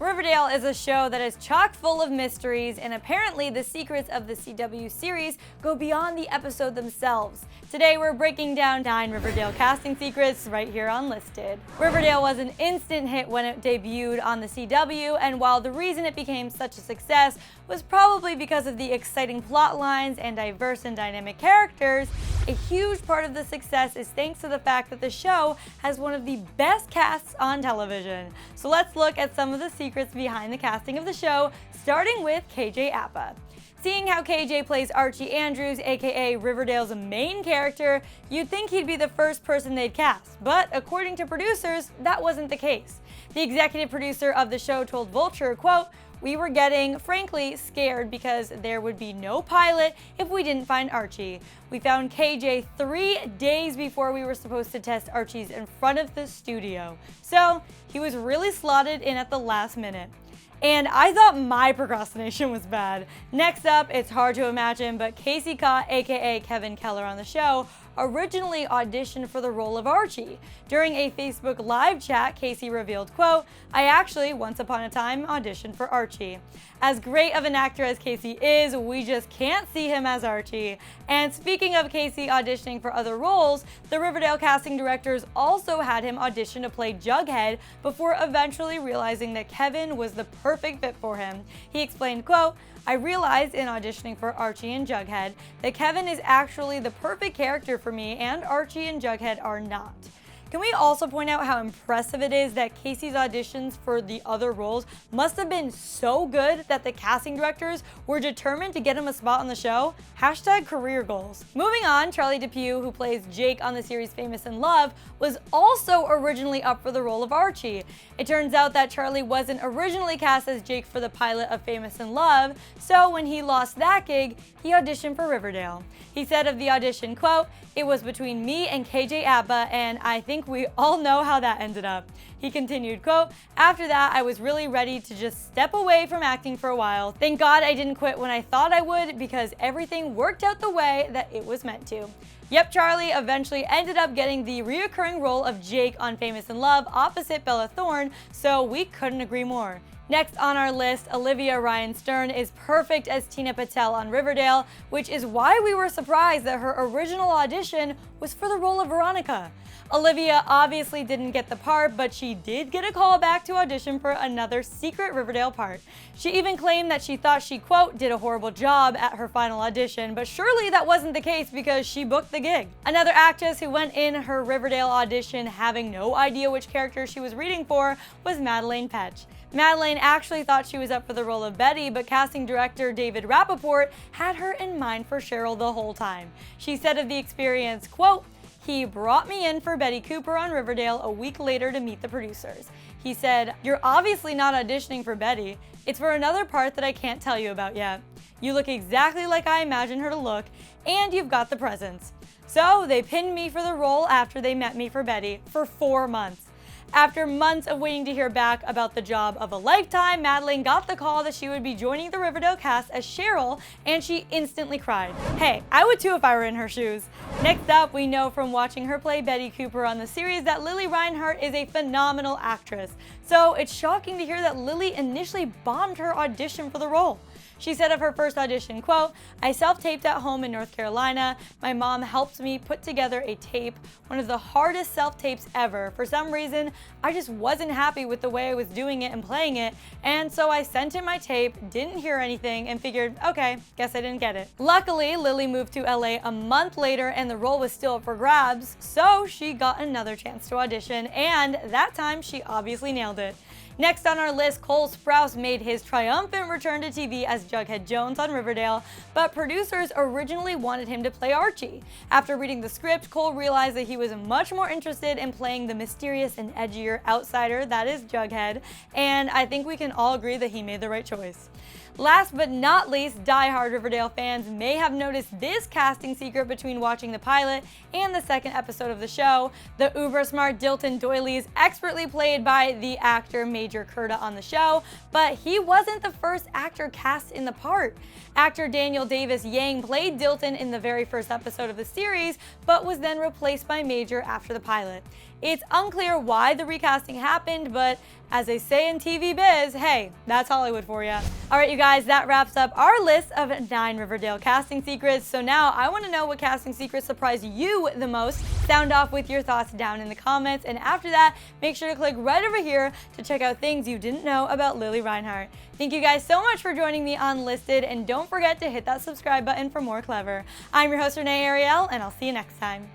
Riverdale is a show that is chock full of mysteries, and apparently the secrets of the CW series go beyond the episode themselves. Today we're breaking down 9 Riverdale casting secrets right here on Listed. Riverdale was an instant hit when it debuted on the CW, and while the reason it became such a success was probably because of the exciting plot lines and diverse and dynamic characters, a huge part of the success is thanks to the fact that the show has one of the best casts on television. So let's look at some of the secrets behind the casting of the show, starting with KJ Apa. Seeing how KJ plays Archie Andrews, aka Riverdale's main character, you'd think he'd be the first person they'd cast, but according to producers, that wasn't the case. The executive producer of the show told Vulture, quote, "We were getting, frankly, scared because there would be no pilot if we didn't find Archie. We found KJ 3 days before we were supposed to test Archie's in front of the studio. So he was really slotted in at the last minute." And I thought my procrastination was bad. Next up, it's hard to imagine, but Casey Cott, aka Kevin Keller on the show, originally auditioned for the role of Archie. During a Facebook live chat, Casey revealed, quote, "I actually, once upon a time, auditioned for Archie." As great of an actor as Casey is, we just can't see him as Archie. And speaking of Casey auditioning for other roles, the Riverdale casting directors also had him audition to play Jughead before eventually realizing that Kevin was the perfect fit for him. He explained, quote, "I realized in auditioning for Archie and Jughead that Kevin is actually the perfect character for me and Archie and Jughead are not." Can we also point out how impressive it is that Casey's auditions for the other roles must have been so good that the casting directors were determined to get him a spot on the show? Hashtag career goals. Moving on, Charlie DePue, who plays Jake on the series Famous in Love, was also originally up for the role of Archie. It turns out that Charlie wasn't originally cast as Jake for the pilot of Famous in Love, so when he lost that gig, he auditioned for Riverdale. He said of the audition, quote, "It was between me and KJ Apa, and I think we all know how that ended up." He continued, quote, "After that, I was really ready to just step away from acting for a while. Thank God I didn't quit when I thought I would because everything worked out the way that it was meant to." Yep, Charlie eventually ended up getting the reoccurring role of Jake on Famous in Love opposite Bella Thorne, so we couldn't agree more. Next on our list, Olivia Ryan Stern is perfect as Tina Patel on Riverdale, which is why we were surprised that her original audition was for the role of Veronica. Olivia obviously didn't get the part, but she did get a call back to audition for another secret Riverdale part. She even claimed that she thought she, quote, "did a horrible job" at her final audition, but surely that wasn't the case because she booked the gig. Another actress who went in her Riverdale audition having no idea which character she was reading for was Madelaine Petsch. Madelaine actually thought she was up for the role of Betty, but casting director David Rappaport had her in mind for Cheryl the whole time. She said of the experience, quote, "He brought me in for Betty Cooper on Riverdale a week later to meet the producers. He said, 'You're obviously not auditioning for Betty. It's for another part that I can't tell you about yet. You look exactly like I imagined her to look, and you've got the presence.' So they pinned me for the role after they met me for Betty for 4 months. After months of waiting to hear back about the job of a lifetime, Madelaine got the call that she would be joining the Riverdale cast as Cheryl, and she instantly cried. Hey, I would too if I were in her shoes. Next up, we know from watching her play Betty Cooper on the series that Lily Reinhart is a phenomenal actress. So it's shocking to hear that Lily initially bombed her audition for the role. She said of her first audition, quote, "I self-taped at home in North Carolina. My mom helped me put together a tape, one of the hardest self-tapes ever. For some reason, I just wasn't happy with the way I was doing it and playing it, and so I sent in my tape, didn't hear anything, and figured, okay, guess I didn't get it." Luckily, Lily moved to LA a month later and the role was still up for grabs, so she got another chance to audition, and that time she obviously nailed it. Next on our list, Cole Sprouse made his triumphant return to TV as Jughead Jones on Riverdale, but producers originally wanted him to play Archie. After reading the script, Cole realized that he was much more interested in playing the mysterious and edgier outsider that is Jughead, and I think we can all agree that he made the right choice. Last but not least, die-hard Riverdale fans may have noticed this casting secret between watching the pilot and the second episode of the show. The uber-smart Dilton Doily is expertly played by the actor Major Curda on the show, but he wasn't the first actor cast in the part. Actor Daniel Davis Yang played Dilton in the very first episode of the series, but was then replaced by Major after the pilot. It's unclear why the recasting happened, but as they say in TV biz, hey, that's Hollywood for you. All right, you guys, that wraps up our list of 9 Riverdale casting secrets. So now I want to know what casting secret surprised you the most. Sound off with your thoughts down in the comments. And after that, make sure to click right over here to check out things you didn't know about Lily Reinhart. Thank you guys so much for joining me on Listed, and don't forget to hit that subscribe button for more Clevver. I'm your host, Renee Ariel, and I'll see you next time.